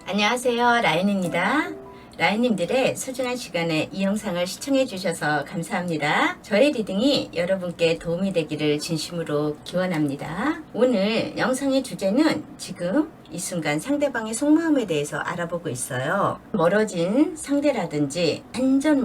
안녕하세요, 라인입니다. 라인님들의 소중한 시간에 이 영상을 시청해 주셔서 감사합니다. 저의 리딩이 여러분께 도움이 되기를 진심으로 기원합니다. 오늘 영상의 주제는 지금 이 순간 상대방의 속마음에 대해서 알아보고 있어요. 멀어진 상대라든지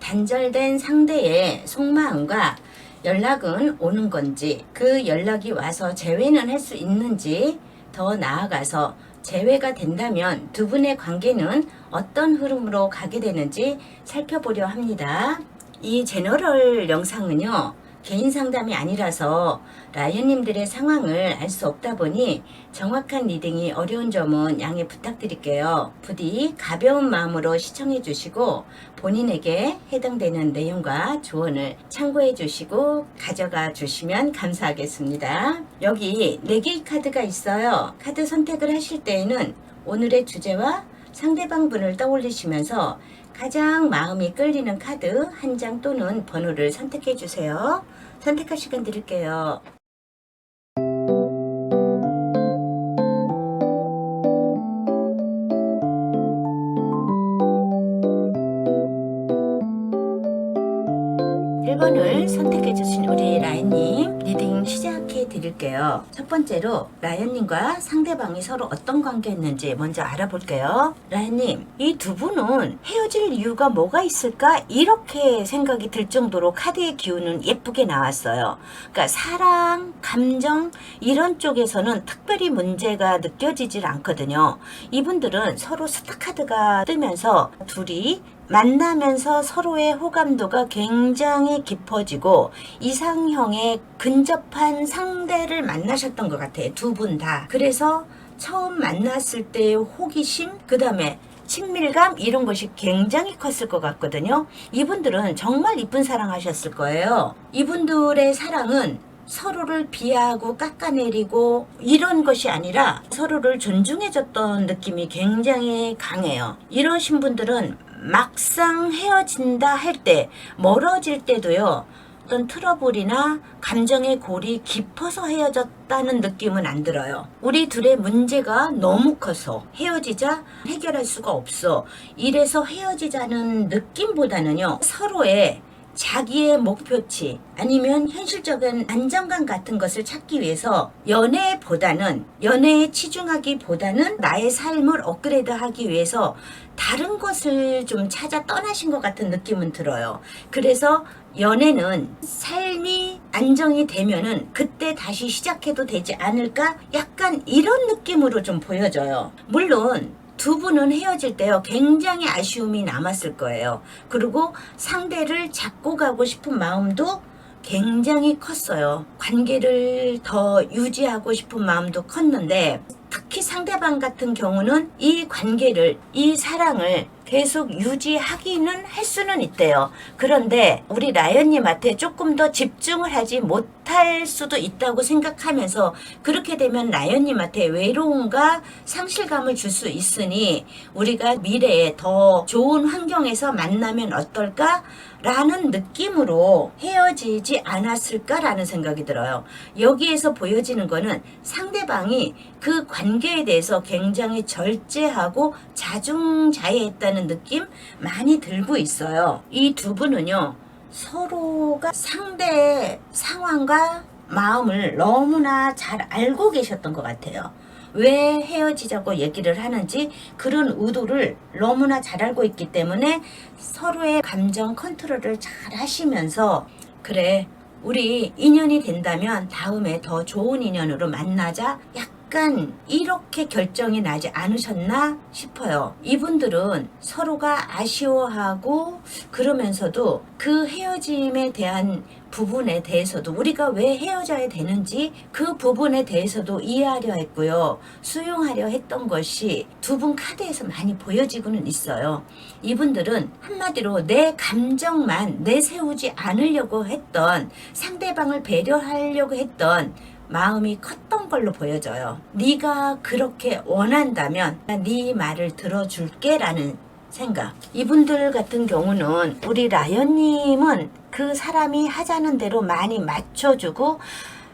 단절된 상대의 속마음과 연락은 오는 건지, 그 연락이 와서 재회는 할 수 있는지, 더 나아가서 재회가 된다면 두 분의 관계는 어떤 흐름으로 가게 되는지 살펴보려 합니다. 이 제너럴 영상은요, 개인 상담이 아니라서 라이언님들의 상황을 알 수 없다 보니 정확한 리딩이 어려운 점은 양해 부탁드릴게요. 부디 가벼운 마음으로 시청해 주시고 본인에게 해당되는 내용과 조언을 참고해 주시고 가져가 주시면 감사하겠습니다. 여기 4개의 카드가 있어요. 카드 선택을 하실 때에는 오늘의 주제와 상대방 분을 떠올리시면서 가장 마음이 끌리는 카드 한 장 또는 번호를 선택해 주세요. 선택할 시간 드릴게요. (1번을) 선택해 주신 우리 라연님 리딩 시작해 드릴게요. 첫 번째로 라연님과 상대방이 서로 어떤 관계였는지 먼저 알아볼게요. 라연님, 이 두 분은 헤어질 이유가 뭐가 있을까? 이렇게 생각이 들 정도로 카드의 기운은 예쁘게 나왔어요. 그러니까 사랑, 감정 이런 쪽에서는 특별히 문제가 느껴지질 않거든요. 이분들은 서로 스타카드가 뜨면서 둘이 만나면서 서로의 호감도가 굉장히 깊어지고 이상형에 근접한 상대를 만나셨던 것 같아요. 두 분 다. 그래서 처음 만났을 때의 호기심, 그 다음에 친밀감 이런 것이 굉장히 컸을 것 같거든요. 이분들은 정말 이쁜 사랑하셨을 거예요. 이분들의 사랑은 서로를 비하하고 깎아내리고 이런 것이 아니라 서로를 존중해줬던 느낌이 굉장히 강해요. 이러신 분들은 막상 헤어진다 할 때, 멀어질 때도요, 어떤 트러블이나 감정의 골이 깊어서 헤어졌다는 느낌은 안 들어요. 우리 둘의 문제가 너무 커서 헤어지자 해결할 수가 없어. 이래서 헤어지자는 느낌보다는요, 서로의 자기의 목표치 아니면 현실적인 안정감 같은 것을 찾기 위해서 연애에 치중하기보다는 나의 삶을 업그레이드하기 위해서 다른 것을 좀 찾아 떠나신 것 같은 느낌은 들어요. 그래서 연애는 삶이 안정이 되면은 그때 다시 시작해도 되지 않을까? 약간 이런 느낌으로 좀 보여져요. 물론 두 분은 헤어질 때요, 굉장히 아쉬움이 남았을 거예요. 그리고 상대를 잡고 가고 싶은 마음도 굉장히 컸어요. 관계를 더 유지하고 싶은 마음도 컸는데, 특히 상대방 같은 경우는 이 관계를, 이 사랑을 계속 유지하기는 할 수는 있대요. 그런데 우리 라연님한테 조금 더 집중을 하지 못할 수도 있다고 생각하면서, 그렇게 되면 라연님한테 외로움과 상실감을 줄 수 있으니 우리가 미래에 더 좋은 환경에서 만나면 어떨까? 라는 느낌으로 헤어지지 않았을까라는 생각이 들어요. 여기에서 보여지는 거는 상대방이 그 관계에 대해서 굉장히 절제하고 자중자애했다는 느낌 많이 들고 있어요. 이 두 분은요, 서로가 상대의 상황과 마음을 너무나 잘 알고 계셨던 것 같아요. 왜 헤어지자고 얘기를 하는지 그런 의도를 너무나 잘 알고 있기 때문에 서로의 감정 컨트롤을 잘 하시면서, 그래, 우리 인연이 된다면 다음에 더 좋은 인연으로 만나자, 약간 이렇게 결정이 나지 않으셨나 싶어요. 이분들은 서로가 아쉬워하고 그러면서도 그 헤어짐에 대한 부분에 대해서도, 우리가 왜 헤어져야 되는지 그 부분에 대해서도 이해하려 했고요, 수용하려 했던 것이 두 분 카드에서 많이 보여지고는 있어요. 이분들은 한마디로 내 감정만 내세우지 않으려고 했던, 상대방을 배려하려고 했던 마음이 컸던 걸로 보여져요. 네가 그렇게 원한다면 네 말을 들어줄게 라는 생각. 이분들 같은 경우는 우리 라연님은 그 사람이 하자는 대로 많이 맞춰주고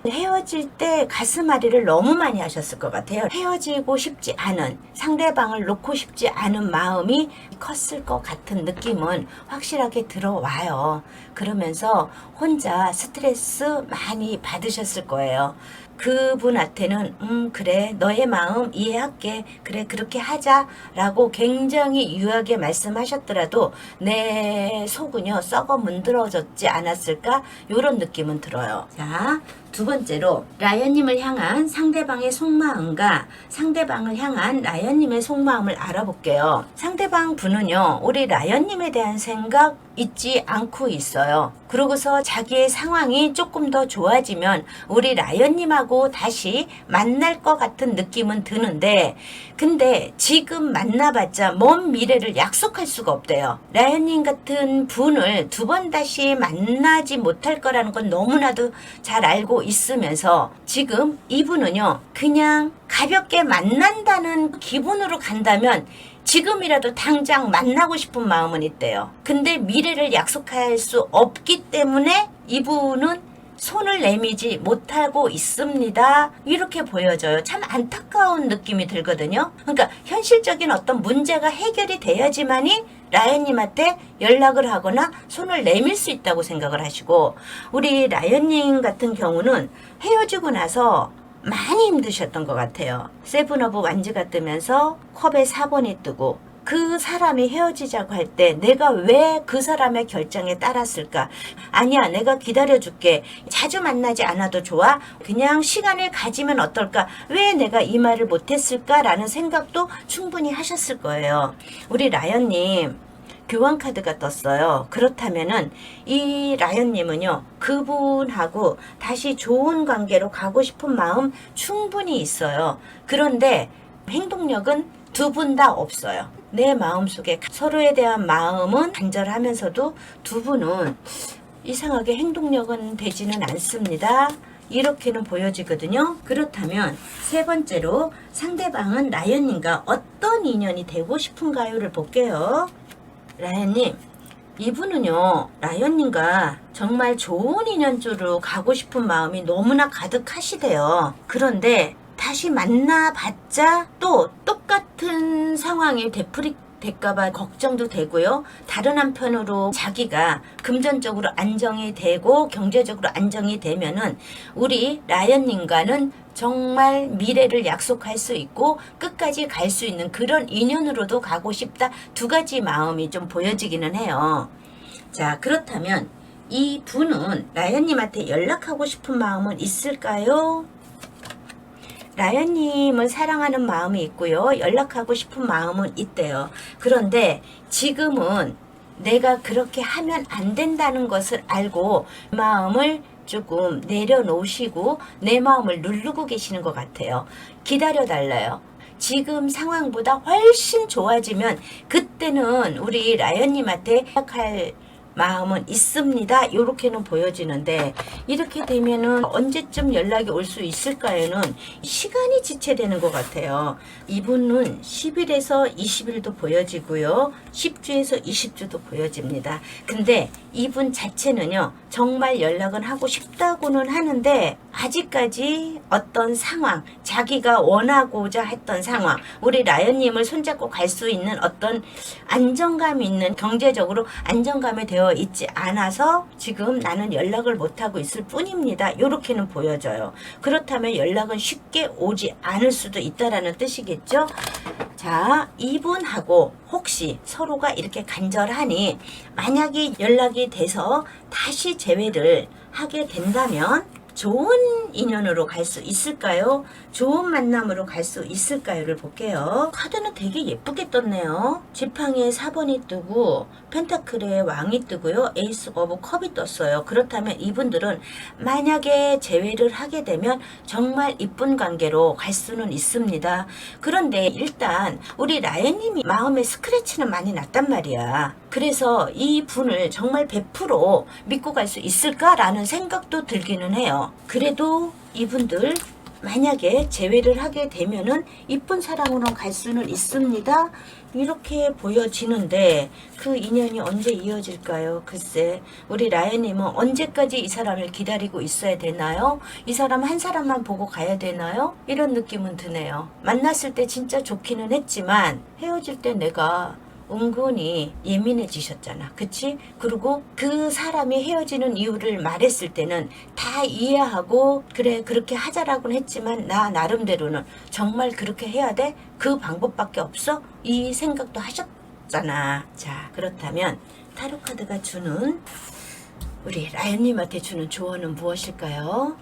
헤어질 때 가슴앓이를 너무 많이 하셨을 것 같아요. 헤어지고 싶지 않은, 상대방을 놓고 싶지 않은 마음이 컸을 것 같은 느낌은 확실하게 들어와요. 그러면서 혼자 스트레스 많이 받으셨을 거예요. 그분한테는 그래, 너의 마음 이해할게, 그래, 그렇게 하자 라고 굉장히 유하게 말씀하셨더라도 내 속은요 썩어 문드러졌지 않았을까, 이런 느낌은 들어요. 자, 두 번째로 라연님을 향한 상대방의 속마음과 상대방을 향한 라연님의 속마음을 알아볼게요. 상대방 분은요 우리 라연님에 대한 생각 잊지 않고 있어요. 그러고서 자기의 상황이 조금 더 좋아지면 우리 라연님하고 다시 만날 것 같은 느낌은 드는데, 근데 지금 만나봤자 먼 미래를 약속할 수가 없대요. 라연님 같은 분을 두 번 다시 만나지 못할 거라는 건 너무나도 잘 알고 있으면서 지금 이분은요 그냥 가볍게 만난다는 기분으로 간다면 지금이라도 당장 만나고 싶은 마음은 있대요. 근데 미래를 약속할 수 없기 때문에 이분은 손을 내미지 못하고 있습니다. 이렇게 보여져요. 참 안타까운 느낌이 들거든요. 그러니까 현실적인 어떤 문제가 해결이 돼야지만이 라연님한테 연락을 하거나 손을 내밀 수 있다고 생각을 하시고, 우리 라연님 같은 경우는 헤어지고 나서 많이 힘드셨던 것 같아요. 세븐 오브 완즈가 뜨면서 컵에 4번이 뜨고, 그 사람이 헤어지자고 할 때 내가 왜 그 사람의 결정에 따랐을까? 아니야, 내가 기다려줄게. 자주 만나지 않아도 좋아. 그냥 시간을 가지면 어떨까? 왜 내가 이 말을 못했을까라는 생각도 충분히 하셨을 거예요. 우리 라연님 교환 카드가 떴어요. 그렇다면은 이 라연님은요 그분하고 다시 좋은 관계로 가고 싶은 마음 충분히 있어요. 그런데 행동력은 두 분 다 없어요. 내 마음속에 서로에 대한 마음은 간절하면서도 두 분은 이상하게 행동력은 되지는 않습니다. 이렇게는 보여지거든요. 그렇다면 세 번째로 상대방은 라연님과 어떤 인연이 되고 싶은가요를 볼게요. 라연님, 이분은요 라연님과 정말 좋은 인연으로 가고 싶은 마음이 너무나 가득하시대요. 그런데 다시 만나봤자 또 똑같은 상황이 될까봐 걱정도 되고요. 다른 한편으로 자기가 금전적으로 안정이 되고 경제적으로 안정이 되면은 우리 라연님과는 정말 미래를 약속할 수 있고 끝까지 갈 수 있는 그런 인연으로도 가고 싶다. 두 가지 마음이 좀 보여지기는 해요. 자, 그렇다면 이 분은 라연님한테 연락하고 싶은 마음은 있을까요? 라연님을 사랑하는 마음이 있고요. 연락하고 싶은 마음은 있대요. 그런데 지금은 내가 그렇게 하면 안 된다는 것을 알고 마음을 조금 내려놓으시고 내 마음을 누르고 계시는 것 같아요. 기다려달라요. 지금 상황보다 훨씬 좋아지면 그때는 우리 라연님한테 연락할 마음은 있습니다. 이렇게는 보여지는데, 이렇게 되면은 언제쯤 연락이 올 수 있을까에는 시간이 지체되는 것 같아요. 이분은 10일에서 20일도 보여지고요. 10주에서 20주도 보여집니다. 근데 이분 자체는요 정말 연락은 하고 싶다고는 하는데 아직까지 어떤 상황, 자기가 원하고자 했던 상황, 우리 라연님을 손잡고 갈 수 있는 어떤 안정감 있는, 경제적으로 안정감이 되어 있지 않아서 지금 나는 연락을 못하고 있을 뿐입니다. 이렇게는 보여져요. 그렇다면 연락은 쉽게 오지 않을 수도 있다라는 뜻이겠죠. 자, 이분하고 혹시 서로가 이렇게 간절하니 만약에 연락이 돼서 다시 재회를 하게 된다면 좋은 인연으로 갈 수 있을까요? 좋은 만남으로 갈 수 있을까요?를 볼게요. 카드는 되게 예쁘게 떴네요. 지팡이에 4번이 뜨고 펜타클에 왕이 뜨고요. 에이스 오브 컵이 떴어요. 그렇다면 이분들은 만약에 재회를 하게 되면 정말 이쁜 관계로 갈 수는 있습니다. 그런데 일단 우리 라연님이 마음에 스크래치는 많이 났단 말이야. 그래서 이 분을 정말 100% 믿고 갈 수 있을까라는 생각도 들기는 해요. 그래도 이분들 만약에 재회를 하게 되면은 이쁜 사람으로 갈 수는 있습니다. 이렇게 보여지는데 그 인연이 언제 이어질까요? 글쎄, 우리 라연님은 언제까지 이 사람을 기다리고 있어야 되나요? 이 사람 한 사람만 보고 가야 되나요? 이런 느낌은 드네요. 만났을 때 진짜 좋기는 했지만 헤어질 때 내가 은근히 예민해지셨잖아. 그치? 그리고 그 사람이 헤어지는 이유를 말했을 때는 다 이해하고 그래 그렇게 하자라고는 했지만 나 나름대로는 정말 그렇게 해야 돼? 그 방법밖에 없어? 이 생각도 하셨잖아. 자, 그렇다면 타로 카드가 주는 우리 라연님한테 주는 조언은 무엇일까요?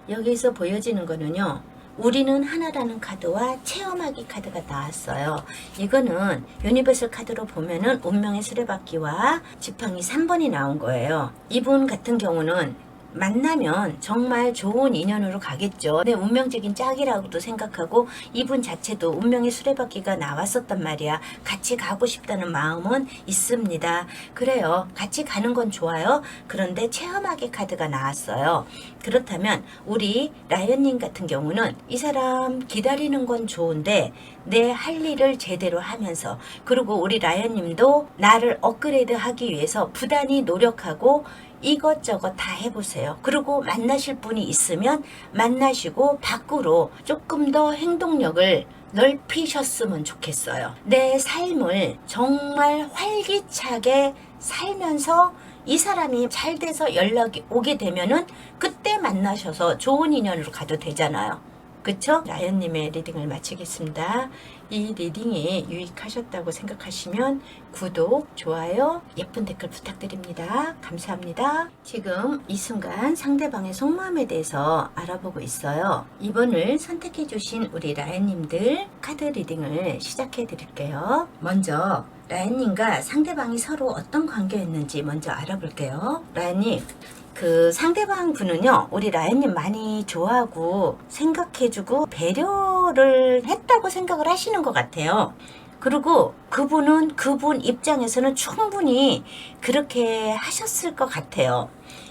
여기서 보여지는 거는요. 우리는 하나라는 카드와 체험하기 카드가 나왔어요. 이거는 유니버설 카드로 보면은 운명의 수레바퀴와 지팡이 3번이 나온 거예요. 이분 같은 경우는 만나면 정말 좋은 인연으로 가겠죠. 내 운명적인 짝이라고도 생각하고 이분 자체도 운명의 수레바퀴가 나왔었단 말이야. 같이 가고 싶다는 마음은 있습니다. 그래요. 같이 가는 건 좋아요. 그런데 체험하기 카드가 나왔어요. 그렇다면 우리 라연님 같은 경우는 이 사람 기다리는 건 좋은데 내 할 일을 제대로 하면서 그리고 우리 라연님도 나를 업그레이드 하기 위해서 부단히 노력하고 이것저것 다 해보세요. 그리고 만나실 분이 있으면 만나시고 밖으로 조금 더 행동력을 넓히셨으면 좋겠어요. 내 삶을 정말 활기차게 살면서 이 사람이 잘 돼서 연락이 오게 되면은 그때 만나셔서 좋은 인연으로 가도 되잖아요. 그쵸? 라연님의 리딩을 마치겠습니다. 이 리딩이 유익하셨다고 생각하시면 구독, 좋아요, 예쁜 댓글 부탁드립니다. 감사합니다. 지금 이 순간 상대방의 속마음에 대해서 알아보고 있어요. 2번을 선택해 주신 우리 라연님들 카드 리딩을 시작해 드릴게요. 먼저 라연님과 상대방이 서로 어떤 관계였는지 먼저 알아볼게요. 라연님, 그 상대방 분은요 우리 라연님 많이 좋아하고 생각해주고 배려를 했다고 생각을 하시는 것 같아요. 그리고 그분은 그분 입장에서는 충분히 그렇게 하셨을 것 같아요.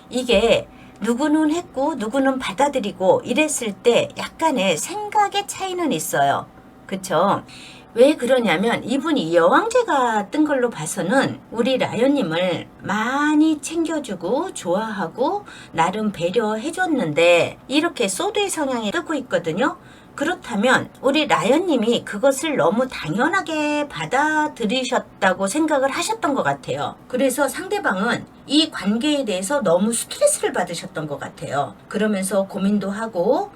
이게 누구는 했고 누구는 받아들이고 이랬을 때 약간의 생각의 차이는 있어요. 그쵸? 왜 그러냐면 이분이 여왕제가 뜬 걸로 봐서는 우리 라연님을 많이 챙겨주고 좋아하고 나름 배려해줬는데 이렇게 소드의 성향이 뜨고 있거든요. 그렇다면 우리 라연님이 그것을 너무 당연하게 받아들이셨다고 생각을 하셨던 것 같아요. 그래서 상대방은 이 관계에 대해서 너무 스트레스를 받으셨던 것 같아요. 그러면서 고민도 하고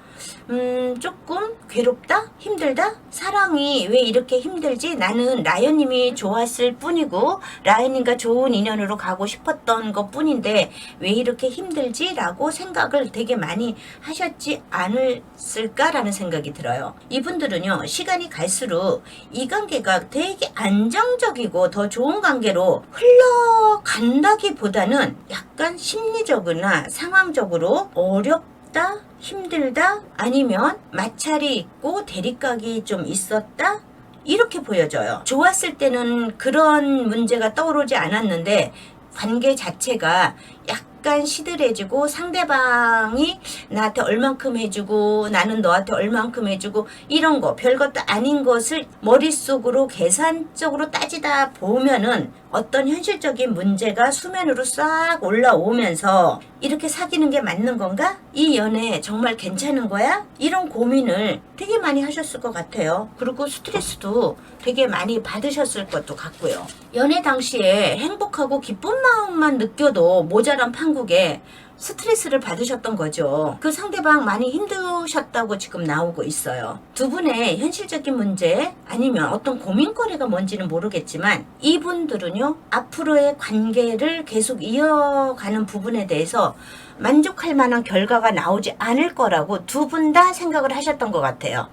조금 괴롭다? 힘들다? 사랑이 왜 이렇게 힘들지? 나는 라연님이 좋았을 뿐이고 라연님과 좋은 인연으로 가고 싶었던 것 뿐인데 왜 이렇게 힘들지? 라고 생각을 되게 많이 하셨지 않았을까라는 생각이 들어요. 이분들은요 시간이 갈수록 이 관계가 되게 안정적이고 더 좋은 관계로 흘러간다기보다는 약간 심리적이나 상황적으로 어렵다? 힘들다? 아니면 마찰이 있고 대립각이 좀 있었다? 이렇게 보여져요. 좋았을 때는 그런 문제가 떠오르지 않았는데 관계 자체가 약간 시들해지고 상대방이 나한테 얼만큼 해주고 나는 너한테 얼만큼 해주고 이런 거 별것도 아닌 것을 머릿속으로 계산적으로 따지다 보면은 어떤 현실적인 문제가 수면으로 싹 올라오면서 이렇게 사귀는 게 맞는 건가? 이 연애 정말 괜찮은 거야? 이런 고민을 되게 많이 하셨을 것 같아요. 그리고 스트레스도 되게 많이 받으셨을 것도 같고요. 연애 당시에 행복하고 기쁜 마음만 느껴도 모자란 판국에 스트레스를 받으셨던 거죠. 그 상대방 많이 힘드셨다고 지금 나오고 있어요. 두 분의 현실적인 문제 아니면 어떤 고민거리가 뭔지는 모르겠지만 이분들은요 앞으로의 관계를 계속 이어가는 부분에 대해서 만족할 만한 결과가 나오지 않을 거라고 두 분 다 생각을 하셨던 것 같아요.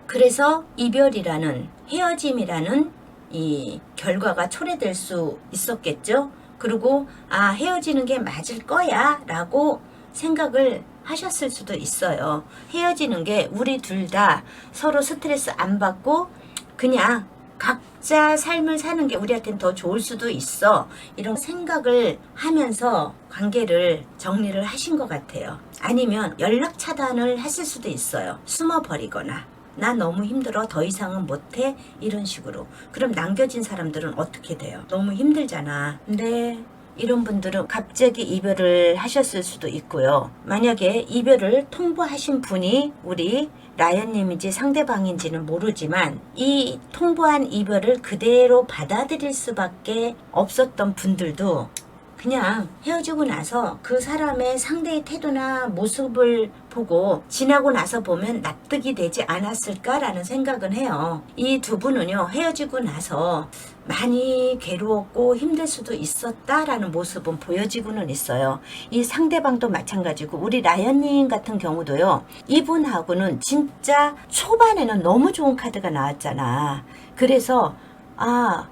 그래서 이별이라는 헤어짐이라는 이 결과가 초래될 수 있었겠죠. 그리고 헤어지는 게 맞을 거야 라고 생각을 하셨을 수도 있어요. 헤어지는 게 우리 둘 다 서로 스트레스 안 받고 그냥 각자 삶을 사는 게 우리한테는 더 좋을 수도 있어. 이런 생각을 하면서 관계를 정리를 하신 것 같아요. 아니면 연락 차단을 하실 수도 있어요. 숨어버리거나 나 너무 힘들어 더 이상은 못해 이런 식으로. 그럼 남겨진 사람들은 어떻게 돼요? 너무 힘들잖아. 근데 이런 분들은 갑자기 이별을 하셨을 수도 있고요. 만약에 이별을 통보하신 분이 우리 라연님인지 상대방인지는 모르지만 이 통보한 이별을 그대로 받아들일 수밖에 없었던 분들도 그냥 헤어지고 나서 그 사람의 상대의 태도나 모습을 보고 지나고 나서 보면 납득이 되지 않았을까라는 생각은 해요. 이 두 분은요, 헤어지고 나서 많이 괴로웠고 힘들 수도 있었다라는 모습은 보여지고는 있어요. 이 상대방도 마찬가지고 우리 라연님 같은 경우도요, 이분하고는 진짜 초반에는 너무 좋은 카드가 나왔잖아. 그래서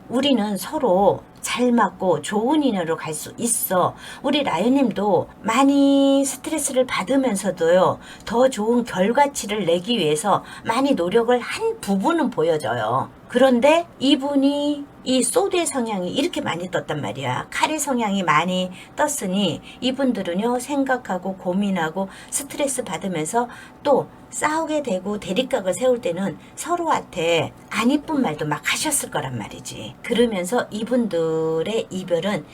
우리는 서로 잘 맞고 좋은 인연으로 갈 수 있어. 우리 라연님도 많이 스트레스를 받으면서도요, 더 좋은 결과치를 내기 위해서 많이 노력을 한 부분은 보여져요. 그런데 이분이 이 소드의 성향이 이렇게 많이 떴단 말이야. 칼의 성향이 많이 떴으니 이분들은요, 생각하고 고민하고 스트레스 받으면서 또 싸우게 되고 대립각을 세울 때는 서로한테 안 이쁜 말도 막 하셨을 거란 말이지. 그러면서 이분들의 이별은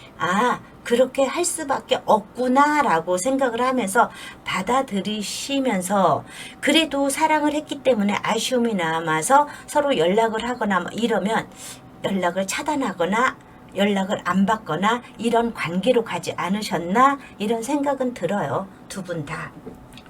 그렇게 할 수밖에 없구나 라고 생각을 하면서 받아들이시면서 그래도 사랑을 했기 때문에 아쉬움이 남아서 서로 연락을 하거나 뭐 이러면 연락을 차단하거나 연락을 안 받거나 이런 관계로 가지 않으셨나 이런 생각은 들어요. 두 분 다.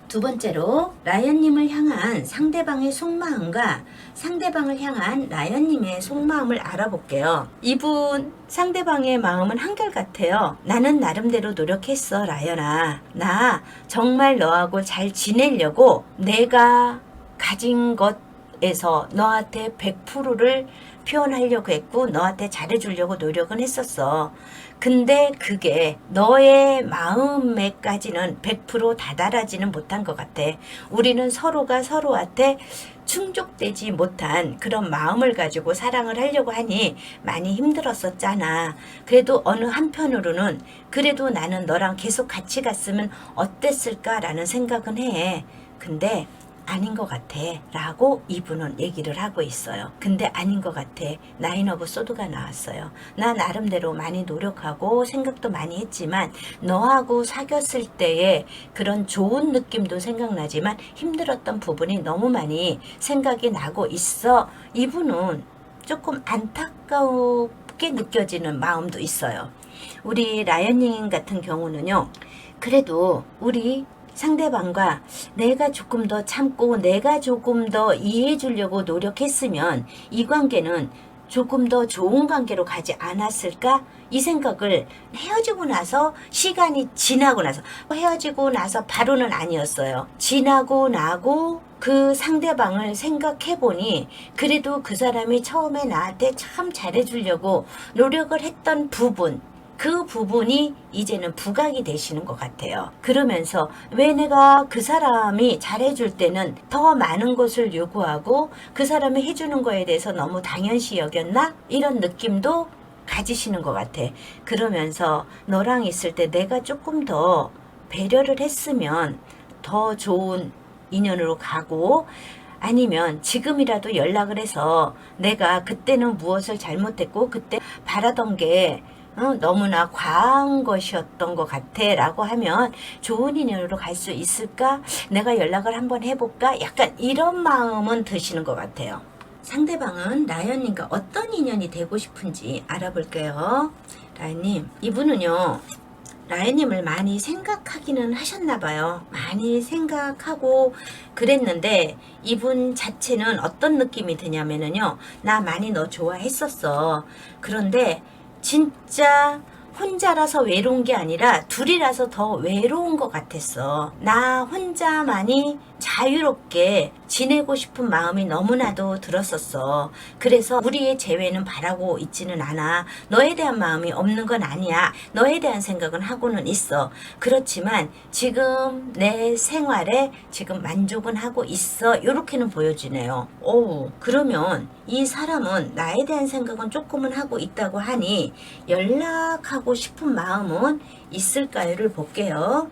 두 번째로 라연님을 향한 상대방의 속마음과 상대방을 향한 라연님의 속마음을 알아볼게요. 이분 상대방의 마음은 한결같아요. 나는 나름대로 노력했어, 라연아. 나 정말 너하고 잘 지내려고 내가 가진 것에서 너한테 100%를 표현하려고 했고 너한테 잘해주려고 노력은 했었어. 근데 그게 너의 마음에까지는 100% 다다라지는 못한 것 같아. 우리는 서로가 서로한테 충족되지 못한 그런 마음을 가지고 사랑을 하려고 하니 많이 힘들었었잖아. 그래도 어느 한편으로는 그래도 나는 너랑 계속 같이 갔으면 어땠을까라는 생각은 해. 근데 아닌 것 같아 라고 이분은 얘기를 하고 있어요. 근데 아닌 것 같아. 나인 오브 소드가 나왔어요. 나 나름대로 많이 노력하고 생각도 많이 했지만 너하고 사귀었을 때의 그런 좋은 느낌도 생각나지만 힘들었던 부분이 너무 많이 생각이 나고 있어. 이분은 조금 안타깝게 느껴지는 마음도 있어요. 우리 라연님 같은 경우는요, 그래도 우리 상대방과 내가 조금 더 참고 내가 조금 더 이해해 주려고 노력했으면 이 관계는 조금 더 좋은 관계로 가지 않았을까? 이 생각을 헤어지고 나서 시간이 지나고 나서 헤어지고 나서 바로는 아니었어요. 지나고 나고 그 상대방을 생각해 보니 그래도 그 사람이 처음에 나한테 참 잘해주려고 노력을 했던 부분, 그 부분이 이제는 부각이 되시는 것 같아요. 그러면서 왜 내가 그 사람이 잘해줄 때는 더 많은 것을 요구하고 그 사람이 해주는 거에 대해서 너무 당연시 여겼나? 이런 느낌도 가지시는 것 같아. 그러면서 너랑 있을 때 내가 조금 더 배려를 했으면 더 좋은 인연으로 가고, 아니면 지금이라도 연락을 해서 내가 그때는 무엇을 잘못했고 그때 바라던 게 너무나 과한 것이었던 것 같아 라고 하면 좋은 인연으로 갈 수 있을까? 내가 연락을 한번 해볼까? 약간 이런 마음은 드시는 것 같아요. 상대방은 라연님과 어떤 인연이 되고 싶은지 알아볼게요. 라연님, 이분은요, 라연님을 많이 생각하기는 하셨나봐요. 많이 생각하고 그랬는데 이분 자체는 어떤 느낌이 드냐면요, 나 많이 너 좋아했었어. 그런데 진짜 혼자라서 외로운 게 아니라 둘이라서 더 외로운 것 같았어. 나 혼자만이 자유롭게 지내고 싶은 마음이 너무나도 들었었어. 그래서 우리의 재회는 바라고 있지는 않아. 너에 대한 마음이 없는 건 아니야. 너에 대한 생각은 하고는 있어. 그렇지만 지금 내 생활에 지금 만족은 하고 있어. 이렇게는 보여지네요. 그러면 이 사람은 나에 대한 생각은 조금은 하고 있다고 하니 연락하고 싶은 마음은 있을까요를 볼게요.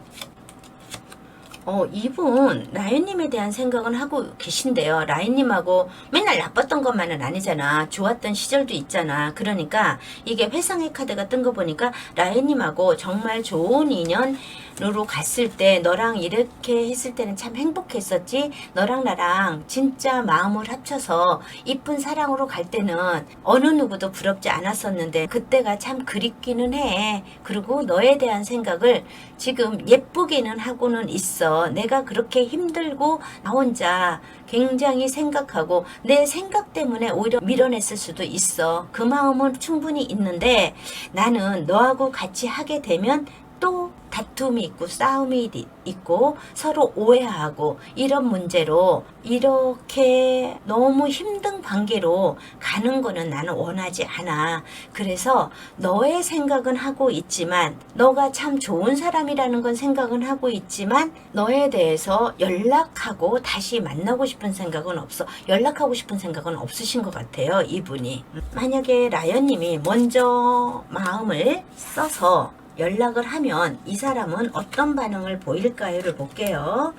이분 라연님에 대한 생각은 하고 계신데요. 라연님하고 맨날 나빴던 것만은 아니잖아. 좋았던 시절도 있잖아. 그러니까 이게 회상의 카드가 뜬 거 보니까 라연님하고 정말 좋은 인연으로 갔을 때 너랑 이렇게 했을 때는 참 행복했었지. 너랑 나랑 진짜 마음을 합쳐서 이쁜 사랑으로 갈 때는 어느 누구도 부럽지 않았었는데 그때가 참 그립기는 해. 그리고 너에 대한 생각을 지금 예쁘게는 하고는 있어. 내가 그렇게 힘들고 나 혼자 굉장히 생각하고 내 생각 때문에 오히려 밀어냈을 수도 있어. 그 마음은 충분히 있는데 나는 너하고 같이 하게 되면 또 다툼이 있고 싸움이 있고 서로 오해하고 이런 문제로 이렇게 너무 힘든 관계로 가는 거는 나는 원하지 않아. 그래서 너의 생각은 하고 있지만 너가 참 좋은 사람이라는 건 생각은 하고 있지만 너에 대해서 연락하고 다시 만나고 싶은 생각은 없어. 연락하고 싶은 생각은 없으신 것 같아요. 이분이. 만약에 라연님이 먼저 마음을 써서 연락을 하면 이 사람은 어떤 반응을 보일까요를 볼게요.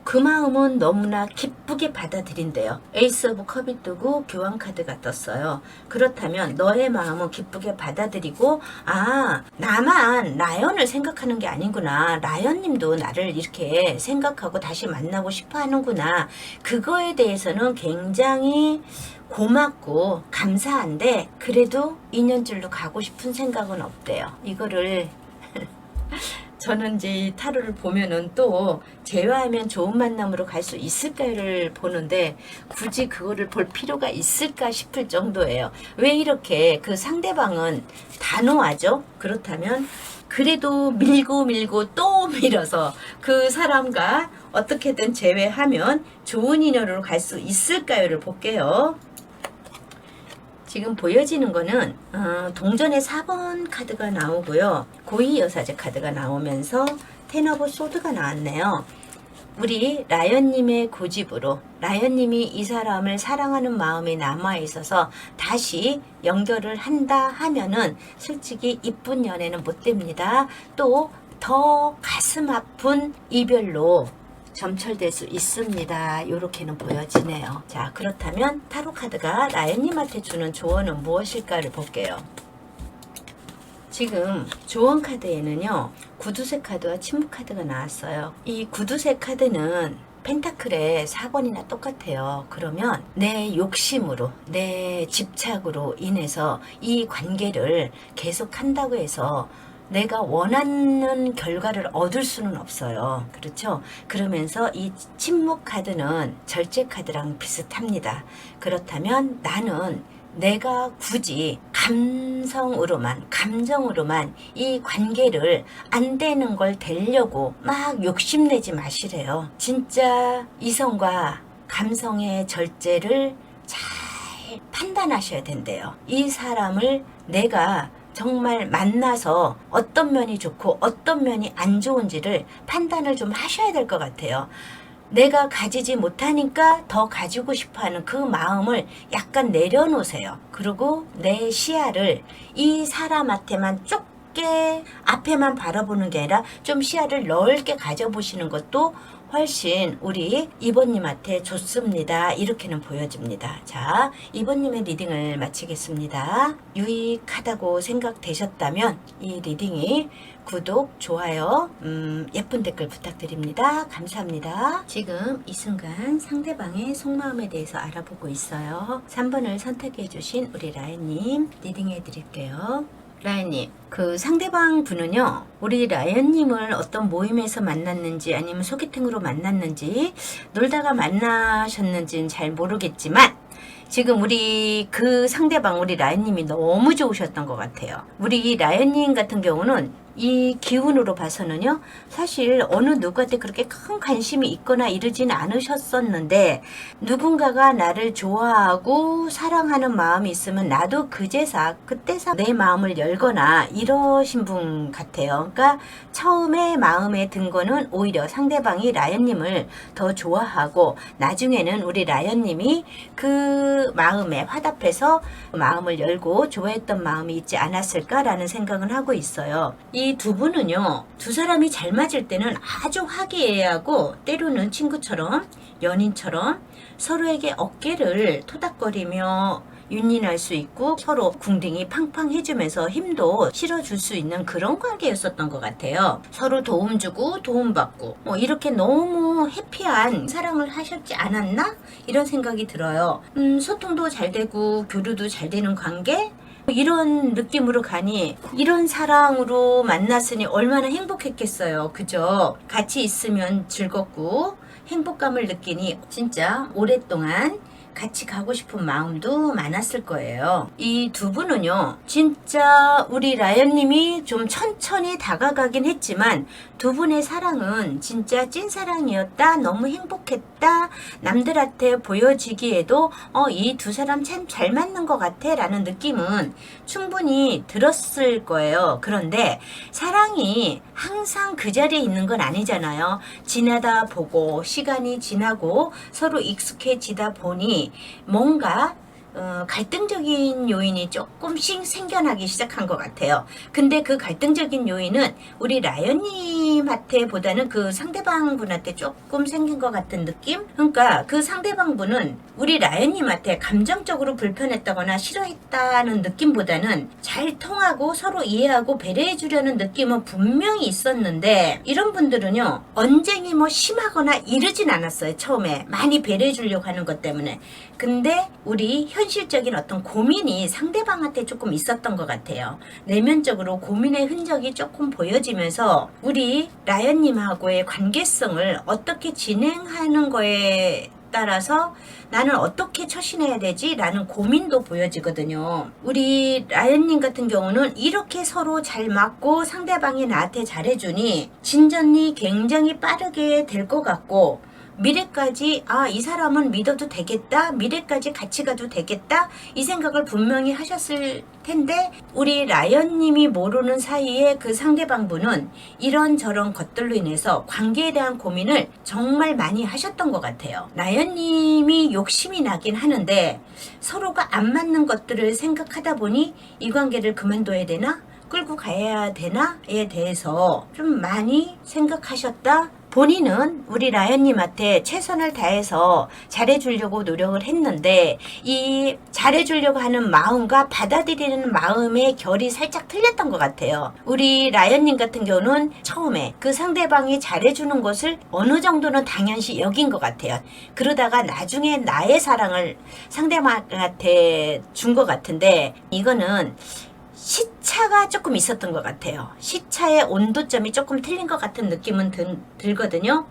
그 마음은 너무나 기쁘게 받아들인대요. 에이스 오브 컵이 뜨고 교환 카드가 떴어요. 그렇다면 너의 마음은 기쁘게 받아들이고 나만 라연을 생각하는 게 아니구나. 라연님도 나를 이렇게 생각하고 다시 만나고 싶어 하는구나. 그거에 대해서는 굉장히 고맙고 감사한데 그래도 인연줄로 가고 싶은 생각은 없대요. 이거를 저는 이제 타로를 보면은 또 제외하면 좋은 만남으로 갈 수 있을까를 보는데 굳이 그거를 볼 필요가 있을까 싶을 정도예요. 왜 이렇게 그 상대방은 단호하죠? 그렇다면 그래도 밀고 또 밀어서 그 사람과 어떻게든 제외하면 좋은 인연으로 갈 수 있을까요를 볼게요. 지금 보여지는 거는 동전의 4번 카드가 나오고요. 고위 여사제 카드가 나오면서 텐 오브 소드가 나왔네요. 우리 라연님의 고집으로 라연님이 이 사람을 사랑하는 마음이 남아있어서 다시 연결을 한다 하면은 솔직히 이쁜 연애는 못 됩니다. 또 더 가슴 아픈 이별로 점철될 수 있습니다. 이렇게는 보여지네요. 자, 그렇다면 타로 카드가 라연님한테 주는 조언은 무엇일까를 볼게요. 지금 조언 카드에는요, 구두쇠 카드와 침묵 카드가 나왔어요. 이 구두쇠 카드는 펜타클의 4번이나 똑같아요. 그러면 내 욕심으로, 내 집착으로 인해서 이 관계를 계속 한다고 해서 내가 원하는 결과를 얻을 수는 없어요. 그렇죠? 그러면서 이 침묵 카드는 절제 카드랑 비슷합니다. 그렇다면 나는 내가 굳이 감정으로만 이 관계를 안 되는 걸 되려고 막 욕심내지 마시래요. 진짜 이성과 감성의 절제를 잘 판단하셔야 된대요. 이 사람을 내가 정말 만나서 어떤 면이 좋고 어떤 면이 안 좋은지를 판단을 좀 하셔야 될 것 같아요. 내가 가지지 못하니까 더 가지고 싶어하는 그 마음을 약간 내려놓으세요. 그리고 내 시야를 이 사람한테만 좁게 앞에만 바라보는 게 아니라 좀 시야를 넓게 가져보시는 것도 훨씬 우리 이번님한테 좋습니다. 이렇게는 보여집니다. 자, 이번님의 리딩을 마치겠습니다. 유익하다고 생각되셨다면 이 리딩이 구독, 좋아요, 예쁜 댓글 부탁드립니다. 감사합니다. 지금 이 순간 상대방의 속마음에 대해서 알아보고 있어요. 3번을 선택해 주신 우리 라연님 리딩해 드릴게요. 라연님, 그 상대방 분은요, 우리 라연님을 어떤 모임에서 만났는지 아니면 소개팅으로 만났는지 놀다가 만나셨는지는 잘 모르겠지만 지금 우리 그 상대방 우리 라연님이 너무 좋으셨던 것 같아요. 우리 라연님 같은 경우는 이 기운으로 봐서는요, 사실 어느 누구한테 그렇게 큰 관심이 있거나 이러진 않으셨었는데 누군가가 나를 좋아하고 사랑하는 마음이 있으면 나도 그때서 내 마음을 열거나 이러신 분 같아요. 그러니까 처음에 마음에 든 거는 오히려 상대방이 라연님을 더 좋아하고 나중에는 우리 라연님이 그 그 마음에 화답해서 마음을 열고 좋아했던 마음이 있지 않았을까라는 생각은 하고 있어요. 이 두 분은요, 두 사람이 잘 맞을 때는 아주 화기애애하고 때로는 친구처럼 연인처럼 서로에게 어깨를 토닥거리며 윤린할 수 있고 서로 궁둥이 팡팡 해주면서 힘도 실어줄 수 있는 그런 관계였었던 것 같아요. 서로 도움 주고 도움 받고 이렇게 너무 해피한 사랑을 하셨지 않았나? 이런 생각이 들어요. 소통도 잘 되고 교류도 잘 되는 관계? 이런 느낌으로 가니 이런 사랑으로 만났으니 얼마나 행복했겠어요. 그죠? 같이 있으면 즐겁고 행복감을 느끼니 진짜 오랫동안 같이 가고 싶은 마음도 많았을 거예요. 이 두 분은요, 진짜 우리 라연님이 좀 천천히 다가가긴 했지만 두 분의 사랑은 진짜 찐사랑이었다. 너무 행복했다. 남들한테 보여지기에도 이 두 사람 참 잘 맞는 것 같아 라는 느낌은 충분히 들었을 거예요. 그런데 사랑이 항상 그 자리에 있는 건 아니잖아요. 지나다 보고 시간이 지나고 서로 익숙해지다 보니 뭔가 갈등적인 요인이 조금씩 생겨나기 시작한 것 같아요. 근데 그 갈등적인 요인은 우리 라연님한테 보다는 그 상대방 분한테 조금 생긴 것 같은 느낌? 그러니까 그 상대방 분은 우리 라연님한테 감정적으로 불편했다거나 싫어했다는 느낌보다는 잘 통하고 서로 이해하고 배려해 주려는 느낌은 분명히 있었는데 이런 분들은요, 언쟁이 심하거나 이르진 않았어요. 처음에 많이 배려해 주려고 하는 것 때문에. 근데 우리 현실적인 어떤 고민이 상대방한테 조금 있었던 것 같아요. 내면적으로 고민의 흔적이 조금 보여지면서 우리 라연님하고의 관계성을 어떻게 진행하는 거에 따라서 나는 어떻게 처신해야 되지? 라는 고민도 보여지거든요. 우리 라연님 같은 경우는 이렇게 서로 잘 맞고 상대방이 나한테 잘해주니 진전이 굉장히 빠르게 될 것 같고 미래까지 이 사람은 믿어도 되겠다, 미래까지 같이 가도 되겠다, 이 생각을 분명히 하셨을 텐데 우리 라연님이 모르는 사이에 그 상대방분은 이런저런 것들로 인해서 관계에 대한 고민을 정말 많이 하셨던 것 같아요. 라연님이 욕심이 나긴 하는데 서로가 안 맞는 것들을 생각하다 보니 이 관계를 그만둬야 되나? 끌고 가야 되나에 대해서 좀 많이 생각하셨다. 본인은 우리 라연님한테 최선을 다해서 잘해주려고 노력을 했는데 이 잘해주려고 하는 마음과 받아들이는 마음의 결이 살짝 틀렸던 것 같아요. 우리 라연님 같은 경우는 처음에 그 상대방이 잘해주는 것을 어느 정도는 당연시 여긴 것 같아요. 그러다가 나중에 나의 사랑을 상대방한테 준 것 같은데 이거는 시차가 조금 있었던 것 같아요. 시차의 온도점이 조금 틀린 것 같은 느낌은 들거든요.